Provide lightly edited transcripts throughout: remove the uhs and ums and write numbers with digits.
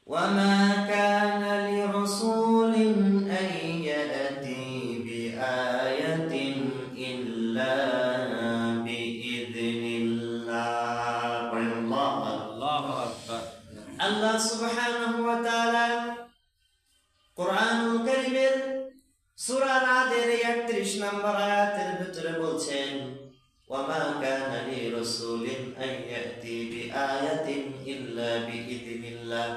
وما كان لرسول أن يأتي بآية إلا بإذن الله. الله أكبر. الله سبحانه وتعالى কুরআনুল কারীমের সূরা রাদের ৩১ নম্বর আয়াতের ভিতরে বলছেন, ওয়ামা কানা লিরাসূলিন আন ইয়াতি বিআয়াতিন ইল্লা বিইذনিল্লাহ।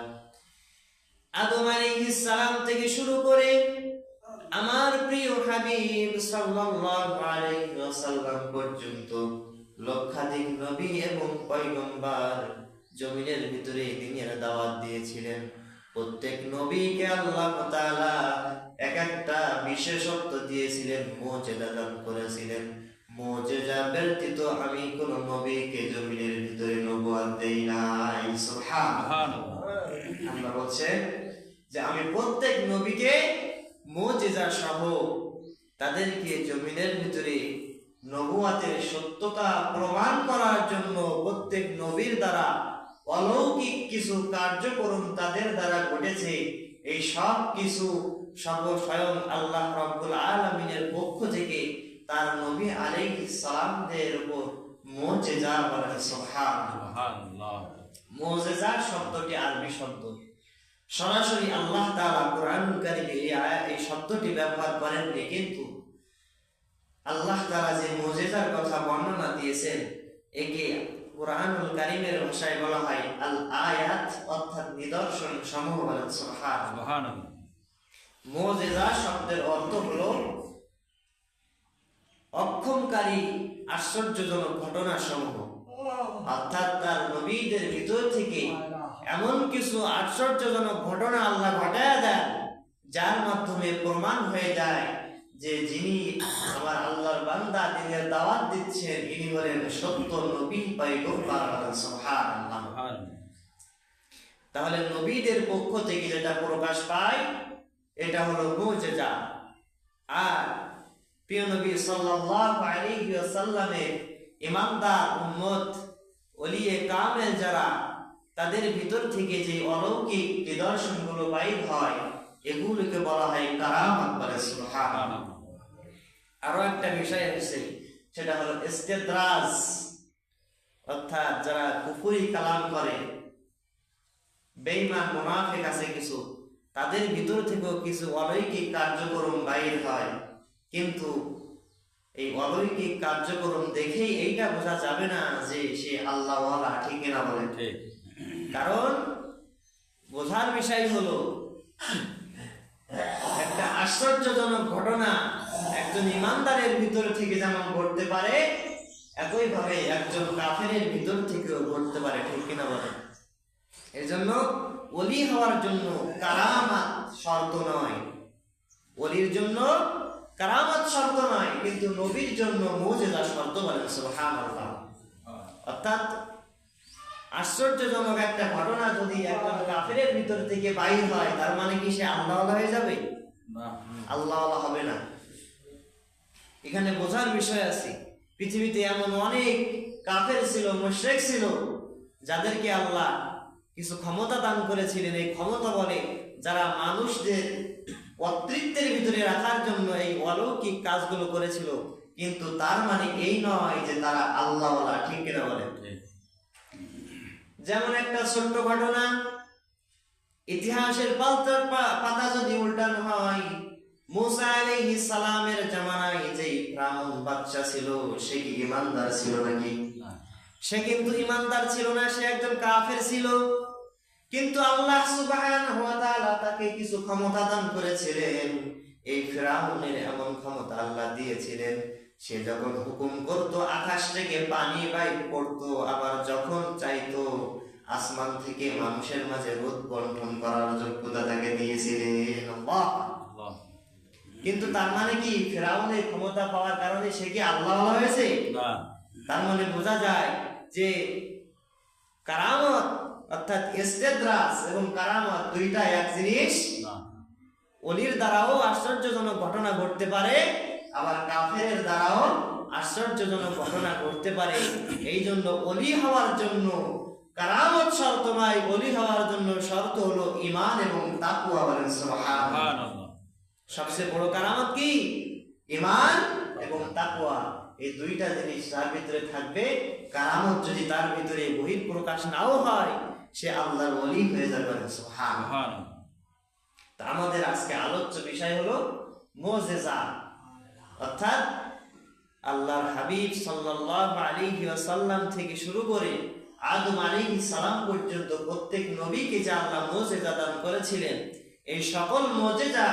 আদম আলাইহিস সালাম থেকে শুরু করে আমার প্রিয় হাবিব সাল্লাল্লাহু আলাইহি ওয়াসাল্লাম পর্যন্ত লক্ষাধিক নবী এবং পয়গম্বর জমিনের ভিতরে দিনের দাওয়াত দিয়েছিলেন। প্রত্যেক নবীকে আল্লাহ তাআলা এক একটা বিশেষত্ব দিয়েছিলেন, মুজিজা দান করেছিলেন। মুজিজা ব্যতীত আমি কোন নবীকে জমিনের ভিতরে নবুয়ত দেই নাই। সুবহানাল্লাহ। আল্লাহ বলছেন যে আমি প্রত্যেক নবীকে মুজিজা সহ তাদেরকে জমিনের ভিতরে নবুয়তের সত্যতা প্রমাণ করার জন্য প্রত্যেক নবীর দ্বারা অলৌকিক কিছু কার্যক্রম তাদের দ্বারা ঘটেছে। এই সব কিছু স্বয়ং আল্লাহ রাব্বুল আলামিনের পক্ষ থেকে তার নবী আলাইহিস সালামদের উপর মুজিজা বলা। সুবহানাল্লাহ। মুজিজা শব্দটি আরবি শব্দ, সরাসরি আল্লাহ তাআলা কুরআনুল কারীমে এই শব্দটি ব্যবহার করেননি, কিন্তু আল্লাহ তাআলা যে মুজিজার কথা বর্ণনা দিয়েছেন একে কুরআনুল কারীমের ভাষায় বলা হয় আল আয়াত, অর্থাৎ নিদর্শন সমূহ। বলেন সুবহানাল্লাহ। মুজিজা শব্দের অর্থ হলো অক্ষমকারী আশ্চর্যজনক ঘটনা সমূহ, অর্থাৎ তার নবীদের ভিতর থেকে এমন কিছু আশ্চর্যজনক ঘটনা আল্লাহ ঘটায় দেন যার মাধ্যমে প্রমাণ হয়ে যায় যে যিনি আমার আল্লাহর বান্দা দিনের দাওয়াত দিচ্ছেন ইনি হলেন সত্য নবী পয়গম্বর। সুবহানাল্লাহ। তাহলে নবীদের পক্ষ থেকে যেটা প্রকাশ পায় এটা হলো মুজিজা। আর প্রিয় নবী সাল্লাল্লাহু আলাইহি ওয়াসাল্লামের ইমানদার উম্মত ওলিয়ে কামেল যারা, তাদের ভিতর থেকে যে অলৌকিক নিদর্শনগুলো বাইর হয় এগুলোকে বলা হয় কারামাত। বলে সুবহানাল্লাহ। আরো একটা বিষয় আছে, সেটা হলো ইস্তেদরাজ, অর্থাৎ যারা কুফরি কালাম করে, বেঈমান মুনাফিক আছে কিছু, তাদের ভিতর থেকেও কিছু অলৌকিক কার্যক্রম বাইর হয়, কিন্তু এই অলৌকিক কার্যক্রম দেখেই এইটা বোঝা যাবে না যে সে আল্লাহওয়ালা, ঠিক না বলেন? কারণ বোঝার বিষয় হলো একটা আশ্চর্যজনক ঘটনা একজন ইমানদারের ভিতর থেকে যেমন ঘটতে পারে, একই ভাবে একজন কাফেরের ভিতর থেকেও ঘটতে পারে, ঠিক কিনা বলেন? এই জন্য ওলি হওয়ার জন্য কারামাত শর্ত নয়, ওলির জন্য কারামাত শর্ত নয়, কিন্তু নবীর জন্য মুজিজা শর্ত। বলেন সুবহানাল্লাহ। অর্থাৎ আশ্চর্যজনক একটা ঘটনা যদি একজন কাফেরের ভিতর থেকে বাইর হয়, তার মানে কি সে আল্লাহওয়ালা হয়ে যাবে? না, আল্লাহওয়ালা হবে না। এখানে বোঝার বিষয় আছে, পৃথিবীতে এমন অনেক কাফের ছিল, মুশরিক ছিল, যাদেরকে আল্লাহ কিছু ক্ষমতা দান করেছিলেন। এই ক্ষমতা বলে যারা মানুষদের অতৃপ্তের ভিতরে রাখার জন্য এই অলৌকিক কাজগুলো করেছিল, কিন্তু তার মানে এই নয় যে তারা আল্লাহওয়ালা, ঠিক কিনা বলেন? যেমন একটা ছোট্ট ঘটনা, ইতিহাসের পাতা যদি উল্টানো হয়, মুসা আলাইহিস সালামের জামানায় যে ফিরআউন বাদশা ছিল, সে কি ঈমানদার ছিল নাকি? সে কিন্তু ঈমানদার ছিল না, সে একজন কাফের ছিল। কিন্তু আল্লাহ সুবহানাহু ওয়া তাআলা তাকে কিছু ক্ষমতা দান করেছিলেন। এই ফিরআউনের এমন ক্ষমতা আল্লাহ দিয়েছিলেন, সে যখন হুকুম করত আকাশ থেকে পানি বাইর করত, আবার যখন চাইতো আসমান থেকে মানুষের মাঝে রোদ বন্টন করার যোগ্যতা তাকে দিয়েছিলেন। আল্লাহ। কিন্তু তার মানে কি ফিরআউনের ক্ষমতা পাওয়ার কারণে সে কি আল্লাহ হয়েছে? না। তার মানে বোঝা যায় যে কারামত অর্থাৎ ইস্তেদরাজ এবং কারামত দুইটা এক জিনিস না। ওলির দ্বারাও আশ্চর্যজনক ঘটনা ঘটতে পারে, আবার কাফেরের দ্বারাও আশ্চর্যজনক ঘটনা ঘটতে পারে। এই জন্য ওলি হওয়ার জন্য কারামত শর্ত নয়, ওলি হওয়ার জন্য শর্ত হলো ঈমান এবং তাকওয়া। বলেন সুবহানাল্লাহ। সবচেয়ে বড় কারামত কি? ঈমান এবং তাকওয়া। এই দুইটা জিনিস যার ভিতরে থাকবে, কারামত যদি তার ভিতরে বহিঃপ্রকাশ নাও হয়, সে আল্লাহর ওলি হয়ে যাবে। সুবহানাল্লাহ। তা আমাদের আজকে আলোচ্য বিষয় হলো মুজিজা, অর্থাৎ আল্লাহর হাবিব সাল্লাল্লাহু আলাইহি ওয়াসাল্লাম থেকে শুরু করে আদম আলাইহিস সালাম পর্যন্ত প্রত্যেক নবীকে যে আল্লাহ মুজিজা দান করেছিলেন, এই সকল মুজিজা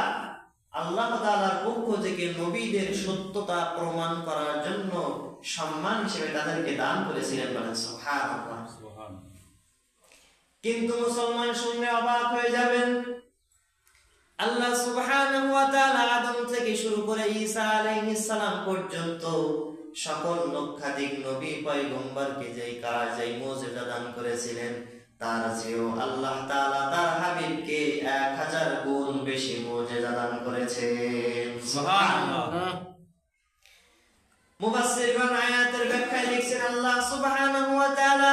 আল্লাহ তাআলার পক্ষ থেকে নবীদের সত্যতা প্রমাণ করার জন্য সম্মান হিসেবে তাদেরকে দান করেছিলেন। বলেন সুবহানাল্লাহ। কিন্তু মুসলমান শুনলে অবাক হয়ে যাবেন, আল্লাহ সুবহানাহু ওয়া তাআলা আদম থেকে শুরু করে ঈসা আলাইহিস সালাম পর্যন্ত সকল লক্ষাধিক নবী পয়গম্বরকে যেই কাজ, যেই মুজিজা দান করেছিলেন, তার চেয়েও আল্লাহ তাআলা তার হাবিবকে 1000 গুণ বেশি মুজিজা দান করেছেন। সুবহানাল্লাহ। মুফাসসিরগণ আয়াতের ব্যাখ্যায় লিখছেন, আল্লাহ সুবহানাহু ওয়া তাআলা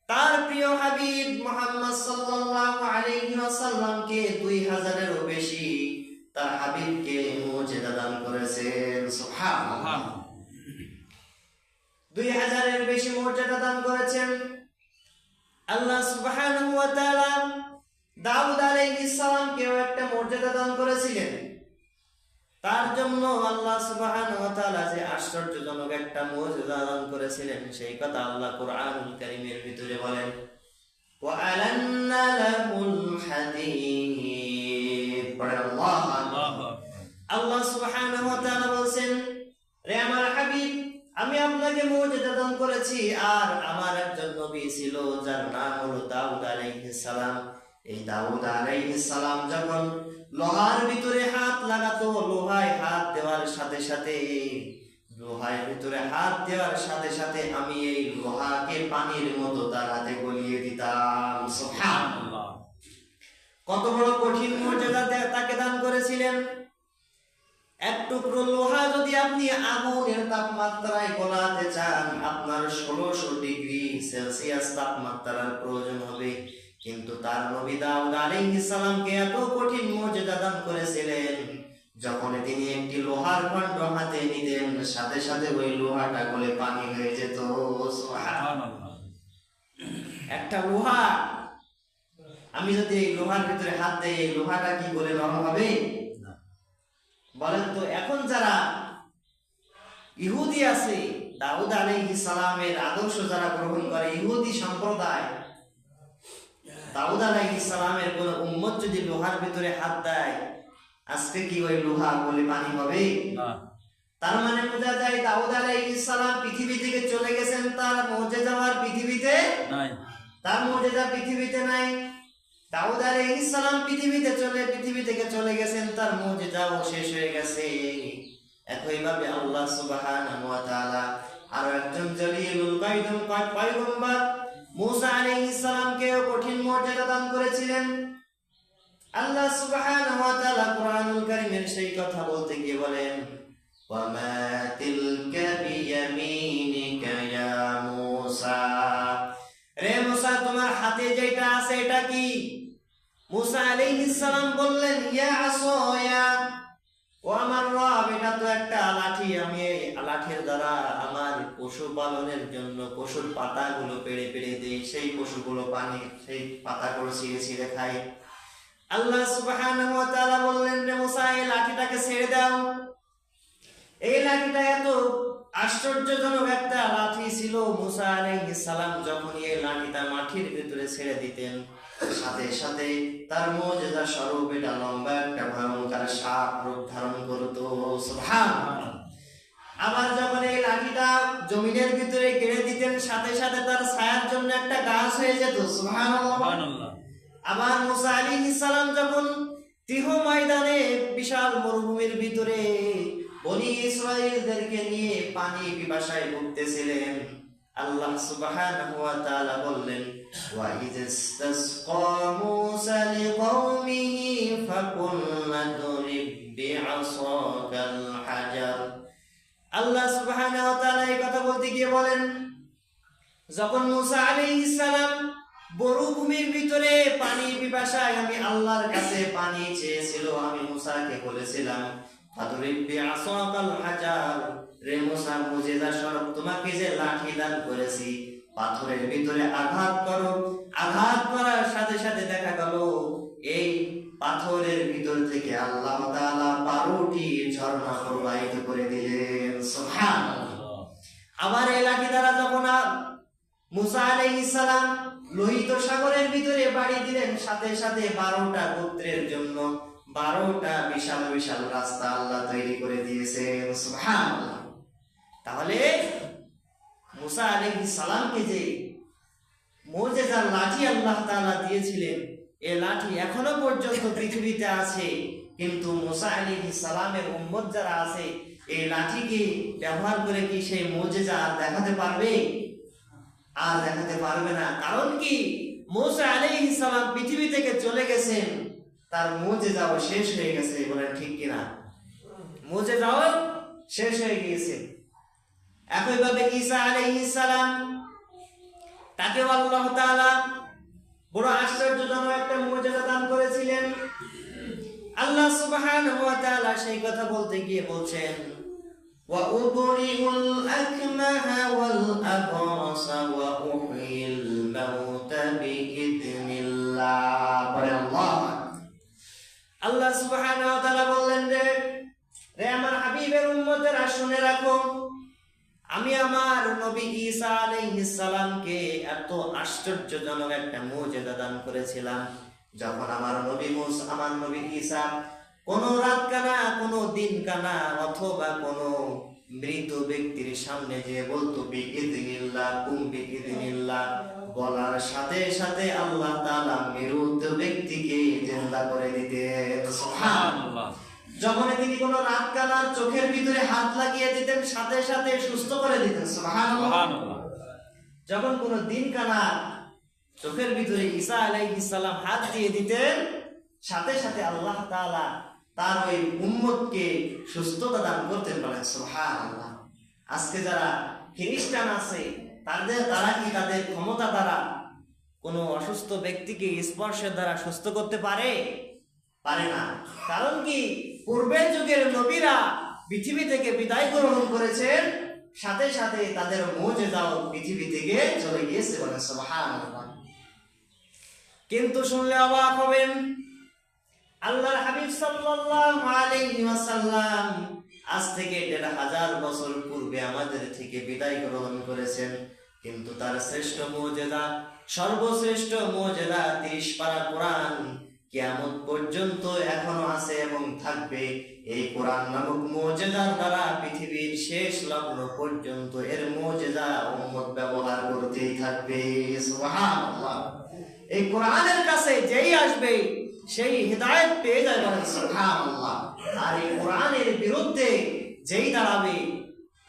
তার প্রিয় হাবিব মুহাম্মদ সাল্লাল্লাহু আলাইহি ওয়াসাল্লামকে 2000 এরও বেশি তার হাবিবকে মুজিজা দান করেছেন। সুবহানাল্লাহ। 2000 এর বেশি মুজিজা দান করেছেন। আল্লাহ সুবহানাহু ওয়া তাআলা দাউদ আলাইহিস সালামকেও একটা মর্যাদা দান করেছিলেন। তার জন্য আল্লাহ সুবহানাহু ওয়া তাআলা যে আশ্চর্যজনক একটা মুজিজা দান করেছিলেন, সেই কথা আল্লাহ কুরআনুল কারীমের ভিতরে বলেন, ওয়া আলান্না লাহুল হাদীদ। আল্লাহ সুবহানাহু ওয়া তাআলা বলেন, রে আমার হাবিব, আমি আপনাকে মুজিজা দান করেছি। আর আমার একজন নবী ছিল যার নাম হলো দাউদ আলাইহিস সালাম। এই দাউদ আলাইহিস সালাম যখন লোহার ভিতরে হাত লাগাতো, লোহায় হাত দেওয়ার সাথে সাথে, লোহার ভিতরে হাত দেওয়ার সাথে সাথে আমি এই লোহাকে পানির মতো তার হাতে গলিয়ে দিতাম। সুবহানাল্লাহ। কত বড় কঠিন মর্যাদা তাকে দান করেছিলেন। এক টুকরো লোহা যদি আপনি আগুনের তাপমাত্রায় গলাতে চান, আপনার 1600 ডিগ্রি সেলসিয়াস তাপমাত্রার প্রয়োজন হবে। কিন্তু তার নবী দাউদ আলাইহিস সালামকে এত কঠিন মর্যাদা দান করেছিলেন, যখন তিনি একটি লোহার খণ্ড হাতে নিতেন, সাথে সাথে ওই লোহাটা গলে পানি হয়ে যেত। সুবহানাল্লাহ। একটা লোহা, আমি যদি এই লোহার ভিতরে হাত দেই, এই লোহাটা কি গলে নরম হবে? বলেন তো। এখন যারা ইহুদি আছে, দাউদ আলাইহিস সালামের আদর্শ যারা গ্রহণ করে, ইহুদি সম্প্রদায়, দাউদ আলাইহিস সালামের কোন উম্মত যদি লোহার ভিতরে হাত দেয়, আজকে কি ওই লোহা গলে পানি হবে? না। তার মানে বোঝা যায় দাউদ আলাইহিস সালাম পৃথিবী থেকে চলে গেছেন, তার মুজিজা আর পৃথিবীতে নাই। তার মুজিজা পৃথিবীতে নাই। দাউদ আলাইহিস সালাম পৃথিবী থেকে চলে গেছেন, তার মুজিজাও শেষ হয়ে গেছে। একইভাবে আল্লাহ সুবহানাহু ওয়া তাআলা আরো একজন জলিলুল পয়গম্বর মুসা আলাইহিস সালামকেও কঠিন মর্যাদা দান করেছিলেন। আল্লাহ সুবহানাহু ওয়া তাআলা কুরআনুল কারীমের সেই কথা বলতে গিয়ে বলেন, ওয়া মা তিলকা বিয়ামিনিকা ইয়া মুসা। রে মুসা, তোমার হাতে যেটা আছে এটা কি? মুসা আলাইহিস সালাম বললেন, ইয়া আসয়া, ও আমার রব, এটা তো একটা লাঠি। আমি এই লাঠির দ্বারা আমার পশু পালনের জন্য পশুর পাতাগুলো পেড়ে পেড়ে দেই, সেই পশুগুলো পানি, সেই পাতাগুলো ছিঁড়ে ছিঁড়ে খায়। আল্লাহ সুবহানাহু ওয়া তাআলা বললেন, রে মুসা, এই লাঠিটাকে ছেড়ে দাও। এই লাঠিটা এত আশ্চর্যজনক একটা লাঠি ছিল। মুসা আলাইহিস সালাম যখন এই লাঠিটা মাটির ভিতরে ছেড়ে দিতেন, সাথে সাথে তার মুজিজা স্বরূপ এটা লম্বা একটা ভয়ঙ্কর সাপ রূপ ধারণ করত। সুবহানাল্লাহ। আবার যখন এই লাঠিটা জমিনের ভিতরে গেড়ে দিতেন, সাথে সাথে তার ছায়ার জন্য একটা গাছ হয়ে যেত। সুবহানাল্লাহ। আবার মুসা আলাইহিস সালাম যখন তিহ ময়দানে, বিশাল মরুভূমির ভিতরে বনি ইসরাঈলদেরকে নিয়ে পানি পিপাসায় ভুগতেছিলেন, আল্লাহ সুবহানাহু ওয়া তাআলা বললেন, ওয়া ইযিসতাসকা মূসা লিকওমিহি ফাকুলনা দুরিব বিআসাকাল হাজার। আল্লাহ সুবহানাহু ওয়া তাআলা এই কথা বলতে গিয়ে বলেন, যখন মুসা আলাইহিস সালাম মরুভূমির ভিতরে পানি পিপাসায় আমি আল্লাহর কাছে পানি চেয়েছিল, আমি মুসাকে বলেছিলাম ফাদরিব বিআসাকাল হাজার, রে মুসা মুজিজা স্বরূপ তোমাকে যে লাঠি দান করেছি পাথরের ভিতরে আঘাত করো। আঘাত করার সাথে সাথে দেখা গেল এই পাথরের ভিতর থেকে আল্লাহ তাআলা 12টি ঝর্ণা প্রবাহিত করে দিলেন। সুবহানাল্লাহ। আবার এই লাঠি দ্বারা যখন মুসা আলাইহিস সালাম লোহিত সাগরের ভিতরে বাড়ি দিলেন, সাথে সাথে 12টা গোত্রের জন্য 12টা বিশাল বিশাল রাস্তা আল্লাহ তৈরি করে দিয়েছেন। সুবহানাল্লাহ। তাহলে মুসা আলাইহিস সালামকে যে মুজিজার লাঠি আল্লাহ তাআলা দিয়েছিলেন, এই লাঠি এখনো পর্যন্ত পৃথিবীতে আছে, কিন্তু মুসা আলাইহিস সালামের উম্মত যারা আছে এই লাঠিকে ব্যবহার করে কি সেই মুজিজা আর দেখাতে পারবে? আর দেখাতে পারবে না। কারণ কি, মুসা আলাইহিস সালাম পৃথিবী থেকে চলে গেছেন, তার মুজিজাও শেষ হয়ে গেছে। বলেন ঠিক কিনা? মুজিজাও শেষ হয়ে গিয়েছে। একইভাবে ঈসা আলাইহিস সালাম, তাকে আল্লাহ তাআলা বড় আশ্চর্যজনক একটা মুজিজা দান করেছিলেন। আল্লাহ সুবহানাহু ওয়া তাআলা সেই কথা বলতে গিয়ে বলছেন ওয়া উবরিউল আকমাহা ওয়াল আবরাসা ওয়া উহয়িল মাউতা বিইذনিল্লাহ। আল্লাহ সুবহানাহু ওয়া তাআলা বললেন রে আমার হাবিবের উম্মতেরা শুনে রাখো, আমি আমার নবী ঈসা আলাইহিস সালামকে এত আশ্চর্যজনক একটা মুজিজা দান করেছিলাম। যখন আমার নবী ঈসা কোন রাত কানা, কোন দিন কানা অথবা কোন মৃত ব্যক্তির সামনে যে বলতো বিইذনিল্লাহ কুম বিইذনিল্লাহ, বলার সাথে সাথে আল্লাহ তাআলা মৃত ব্যক্তিকে জিন্দা করে দিতেন। সুবহানাল্লাহ। যখন তিনি কোন রাত কানার চোখের ভিতরে হাত লাগিয়ে দিতেন, সাথে সাথে সুস্থ করে দিতেন। সুবহানাল্লাহ। যখন কোন দিন কানার চোখের ভিতরে ঈসা আলাইহিস সালাম হাত দিয়ে দিতেন, সাথে সাথে আল্লাহ তাআলা তার ওই উম্মতকে সুস্থতা দান করতেন। বলেন সুবহানাল্লাহ। আজকে যারা খ্রিস্টান আছে তারা কি তাদের ক্ষমতা দ্বারা কোনো অসুস্থ ব্যক্তিকে স্পর্শের দ্বারা সুস্থ করতে পারে? পারে না। কারণ কি, পূর্বের যুগের নবীরা পৃথিবী থেকে বিদায় গ্রহণ করেছেন, সাথে সাথে তাদের মুজিজাও পৃথিবী থেকে চলে গিয়েছে। বলেন সুবহানাল্লাহ। কিন্তু শুনলে অবাক হবেন, আল্লাহর হাবিব সাল্লাল্লাহু আলাইহি ওয়াসাল্লাম আজ থেকে ১৫০০ বছর পূর্বে আমাদের থেকে বিদায় গ্রহণ করেছেন, কিন্তু তার শ্রেষ্ঠ মুজিজা, সর্বশ্রেষ্ঠ মুজিজা ৩০ পারা কোরআন কিয়ামত পর্যন্ত এখনো আছে এবং থাকবে। এই কোরআন নামক মুজিজার দ্বারা পৃথিবীর শেষ লগ্ন পর্যন্ত এর মুজিজা উম্মত ব্যবহার করতেই থাকবে। সুবহানাল্লাহ। এই কোরআনের কাছে যেই আসবে সেই হিদায়াত পেয়ে যাবে। সুবহানাল্লাহ। আর এই কোরআনের বিরুদ্ধে যেই দাঁড়াবে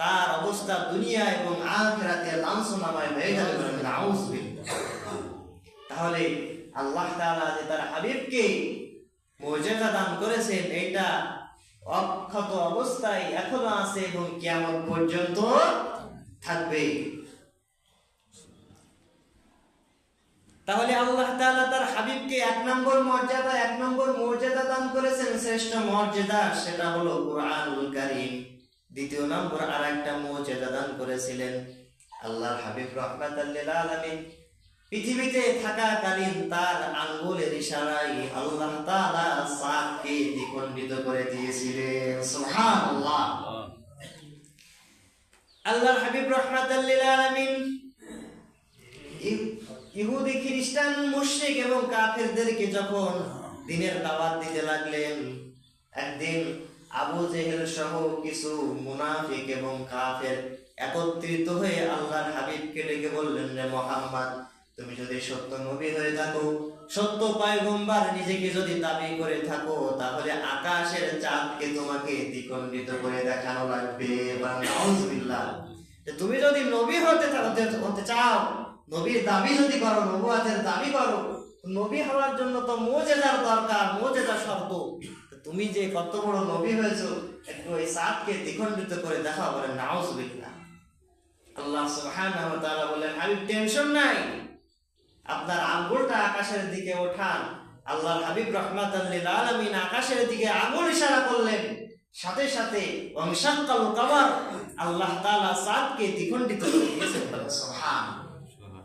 তার অবস্থা দুনিয়া এবং আখিরাতে লাঞ্ছনাময় হয়ে যাবে। নাউযুবিল্লাহ। তাহলে আল্লাহ তাআলা যে তার হাবিবকে মুজিজা দান করেছেন, এটা অক্ষত অবস্থায় এখনো আছে এবং কিয়ামত পর্যন্ত থাকবে। তাহলে আল্লাহ তাআলা তার হাবিবকে এক নম্বর মর্যাদা দান করেছেন, শ্রেষ্ঠ মর্যাদা, সেটা হলো কুরআনুল কারীম। দ্বিতীয় নম্বর আরেকটা মর্যাদা দান করেছিলেন আল্লাহর হাবিব রাহমাতাল লিল আলামিন। পৃথিবীতে থাকাকালীন তার আঙ্গুলের ইশারায় আল্লাহ তাআলা চাঁদকে দ্বিখণ্ডিত করে দিয়েছিলেন। সুবহানাল্লাহ। আল্লাহর হাবিব রাহমাতাল লিল আলামিন ইহুদি, খ্রিস্টান, মুশরিক এবং কাফেরদেরকে যখন দ্বীনের দাওয়াত দিতে লাগলেন, একদিন আবু জেহেল সহ কিছু মুনাফিক এবং কাফের একত্রিত হয়ে আল্লাহর হাবিবকে ডেকে বললেন, রে মুহাম্মদ, তুমি যদি সত্য নবী হয়ে থাকো, সত্য পয়গম্বর নিজেকে যদি দাবি করে থাকো, তাহলে আকাশের চাঁদকে তোমাকে দ্বিখণ্ডিত করে দেখানো লাগবে। নাউযুবিল্লাহ। তুমি যদি নবী হতে চাও, নবীর দাবি যদি করো, নবুয়তের দাবি করো, নবী হওয়ার জন্য তো মুজিজার দরকার, মুজিজা শর্ত। তুমি যে কত বড় নবী হয়েছো, একটু এই চাঁদকে দ্বিখণ্ডিত করে দেখাও। বলে নাউযুবিল্লাহ। আল্লাহ সুবহানাহু ওয়া তাআলা বলেন, হাবিব টেনশন নাই, আপনার আঙ্গুলটা আকাশের দিকে ওঠান। আল্লাহর হাবিব রাহমাতাল লিল আলামিন আকাশের দিকে আঙ্গুল ইশারা করলেন, সাথে সাথে ওয়ানশাক্কাল কামার, আল্লাহ তাআলা চাঁদকে দ্বিখণ্ডিত করে দিয়েছেন। সুবহানাল্লাহ।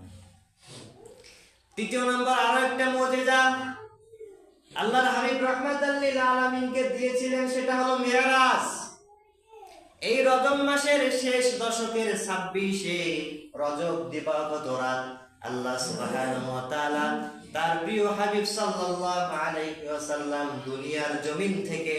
তৃতীয় নম্বর আরো একটা মুজিজা আল্লাহর হাবিব রাহমাতাল লিল আলামিনকে দিয়েছিলেন, সেটা হলো মিরাজ। এই রজব মাসের শেষ দশকের 26-এ রজব দিবাগত রাত আল্লাহ সুবহানাহু ওয়া তাআলা তার প্রিয় হাবিব সাল্লাল্লাহু আলাইহি ওয়াসাল্লাম দুনিয়ার জমিন থেকে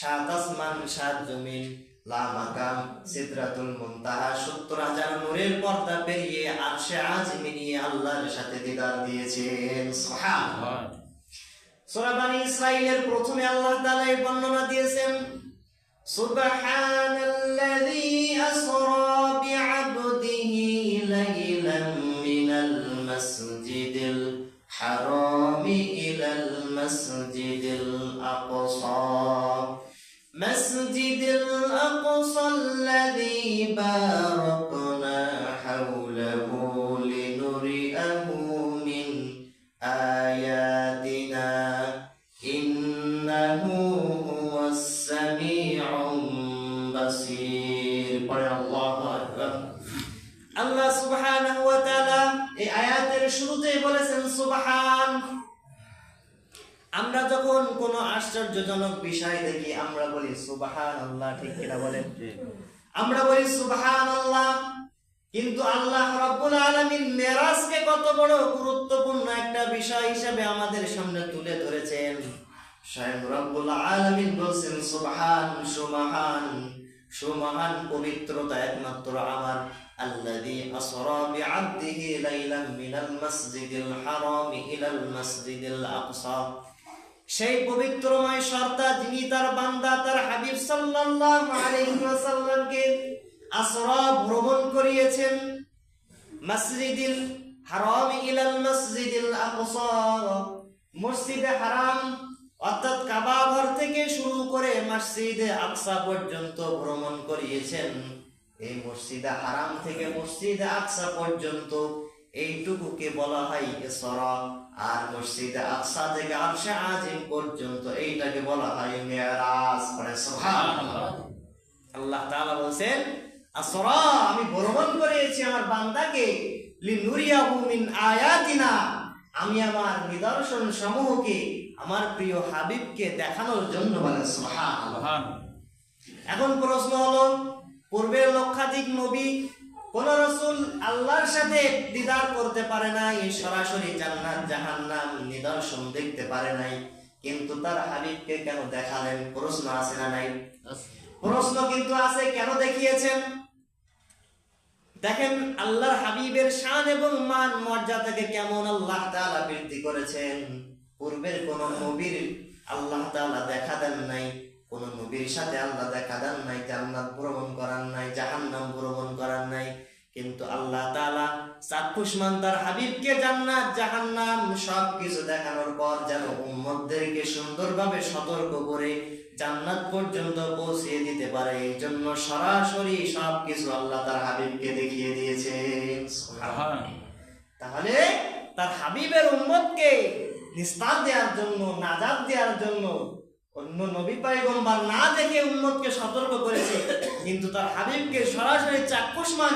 7 আসমান 7 জমিন লা মাকাম সিদরাতুল মুনতাহা 70,000 নূরের পর্দা পেরিয়ে আরশে আজিমে নিয়ে আল্লাহর সাথে দিদার দিয়েছেন। সুবহানাল্লাহ। সূরা বনী ইসরাঈলের প্রথমে আল্লাহ তাআলা এই বর্ণনা দিয়েছেন, সুবহানাল্লাযী আসরা বি'আবদিহি লাইলাম মিনাল মাসজিদিল হারামি ইলাল মাসজিদিল আকসা মাসজিদিল আকসাল্লাযী বারাকনা হাওলাহু লিনুরিয়াহু মিন আয়াতিনা ইন্নাহু হুয়াস সামিউল বাসীর। পড়ে আল্লাহু আকবার। আল্লাহ সুবহানাহু ওয়া তাআলা এই আয়াতের শুরুতেই বলেছেন সুবহান। আমরা যখন কোনো আশ্চর্যজনক বিষয় দেখি আমরা বলি সুবহানাল্লাহ, ঠিক কিনা বলেন? আমরা বলি সুবহানাল্লাহ। কিন্তু আল্লাহ রাব্বুল আলামিন মিরাজকে কত বড় গুরুত্বপূর্ণ একটা বিষয় হিসেবে আমাদের সামনে তুলে ধরেছেন। স্বয়ং রব্বুল আলামিন বলছেন সুবহান, সুবহান, সুবহান পবিত্রতা একমাত্র আমার। আল্লাযী আসরা বি'আবদিহি লাইলাম মিনাল মাসজিদিল হারামি ইলাল মাসজিদিল আকসা, সেই পবিত্রময় সত্তা যিনি তার বান্দা তার হাবিব সাল্লাল্লাহু আলাইহি ওয়াসাল্লামকে আসরা ভ্রমণ করিয়েছেন মসজিদিল হারাম ইলাল মসজিদিল আকসা, মসজিদে হারাম অর্থাৎ কাবা ঘর থেকে শুরু করে মসজিদে আকসা পর্যন্ত ভ্রমণ করিয়েছেন। এই মসজিদে হারাম থেকে মসজিদে আকসা পর্যন্ত এইটুকুকে বলা হয় ইসরা, আর মসজিদে আকসা থেকে আরশে আজিম পর্যন্ত এইটাকে বলা হয় মিরাজ। পড়ে সুবহানাল্লাহ। আল্লাহ তাআলা বলেন আসরা, আমি ভ্রমণ করিয়েছি আমার বান্দাকে লিনুরিয়াহু মিন আয়াতিনা, আমি আমার নিদর্শন সমূহকে আমার প্রিয় হাবিবকে দেখানোর জন্য। বলে সুবহানাল্লাহ। এখন প্রশ্ন হলো, পূর্বের লক্ষাধিক নবী কোন রাসূল আল্লাহর সাথে দিদার করতে পারে নাই, সরাসরি জান্নাত জাহান্নাম নিদর্শন দেখতে পারে নাই, কিন্তু তার হাবিবকে কেন দেখালেন? প্রশ্ন আছে না নাই? প্রশ্ন কিন্তু আছে, কেন দেখিয়েছেন? দেখেন আল্লাহর হাবিবের শান এবং মান মর্যাদাকে কেমন আল্লাহ তাআলা বৃদ্ধি করেছেন। পূর্বের কোন নবীর আল্লাহ তাআলা দেখা দেন নাই, কোন নবীর সাথে আল্লাহ দেখা দেন নাই, জান্নাত ভ্রমণ করান নাই, জাহান্নাম ভ্রমণ করান নাই, কিন্তু আল্লাহ তাআলা চাক্ষুষমান তার হাবিবকে জান্নাত জাহান্নাম সবকিছু দেখানোর পর যেন উম্মতদেরকে সুন্দরভাবে সতর্ক করে জান্নাত পর্যন্ত পৌঁছে দিতে পারে, এই জন্য সরাসরি সবকিছু আল্লাহ তার হাবিবকে দেখিয়ে দিয়েছেন। তাহলে তার হাবিবের উম্মতকে নিস্তার দেওয়ার জন্য, নাজাত দেওয়ার জন্য অন্য নবী পয়গম্বর না দেখে উম্মতকে সতর্ক করেছে, কিন্তু তার হাবিবকে সরাসরি চাক্ষুষমান